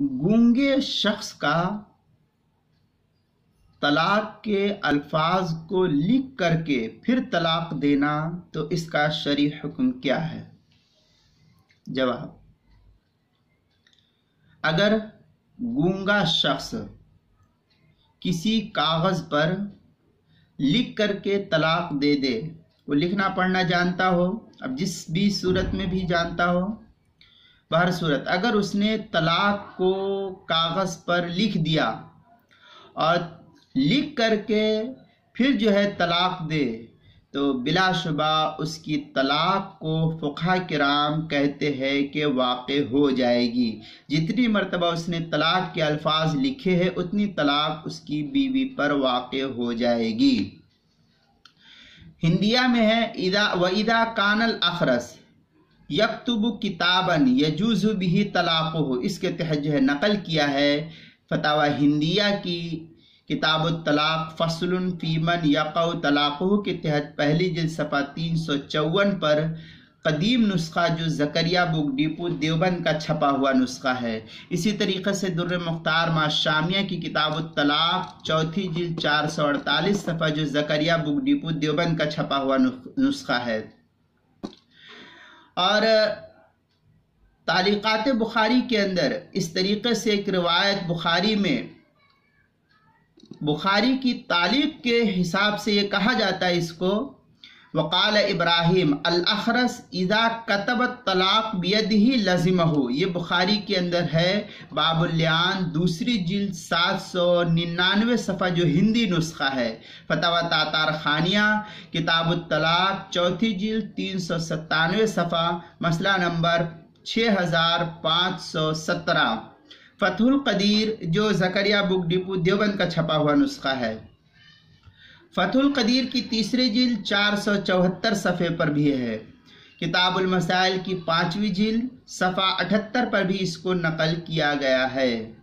गूंगे शख्स का तलाक के अल्फाज को लिख करके फिर तलाक देना, तो इसका शरई हुक्म क्या है? जवाब, अगर गूंगा शख्स किसी कागज पर लिख करके तलाक दे दे, वो लिखना पढ़ना जानता हो, अब जिस भी सूरत में भी जानता हो, बहर सूरत अगर उसने तलाक को कागज पर लिख दिया और लिख करके फिर जो है तलाक दे, तो बिलाशुबा उसकी तलाक को फुक़हा किराम कहते हैं कि वाक़े हो जाएगी। जितनी मरतबा उसने तलाक के अल्फाज लिखे हैं उतनी तलाक उसकी बीवी पर वाक़े हो जाएगी। हिंदिया में है इदा कानल अखरस यक्तुबु किताबन यजूज़ु बिही तलाक़ुहु, इसके तहत जो है नकल किया है फतावा हिंदिया की किताब तलाक फसलुन फीमन यक़उ तलाक़ुहु के तहत पहली जिल्द सफ़ा 354 पर कदीम नुस्खा जो ज़करिया बुक डिपो देवबंद का छपा हुआ नुस्खा है। इसी तरीक़े से दुर्र मुख्तार माशामिया की किताब तलाक चौथी जिल्द 448 सफ़ा जो ज़करिया बुक डिपो देवबंद का छपा हुआ नुस्खा है। और तारीक़ात बुखारी के अंदर इस तरीक़े से एक रिवायत बुखारी में, बुखारी की तालीक़ के हिसाब से ये कहा जाता है इसको, वक़ाल इब्राहिम अल अखरस इज़ा कतबत तलाक बियदिही लज़िमहु, ये बुखारी के अंदर है बाबुल लिआन दूसरी जिल्द 799 सफ़ा जो हिंदी नुस्खा है। फतावा तातार खानिया किताब तलाक चौथी जिल्द 397 सफ़ा मसला नंबर 6517। फतहुल कदीर जो ज़करिया बुक डिपो देवबंद का छपा हुआ नुस्खा है। फतहुल कदीर की तीसरी जिल्द 474 सफ़े पर भी है। किताबुल मसाइल की 5वीं जिल्द सफ़ा 78 पर भी इसको नकल किया गया है।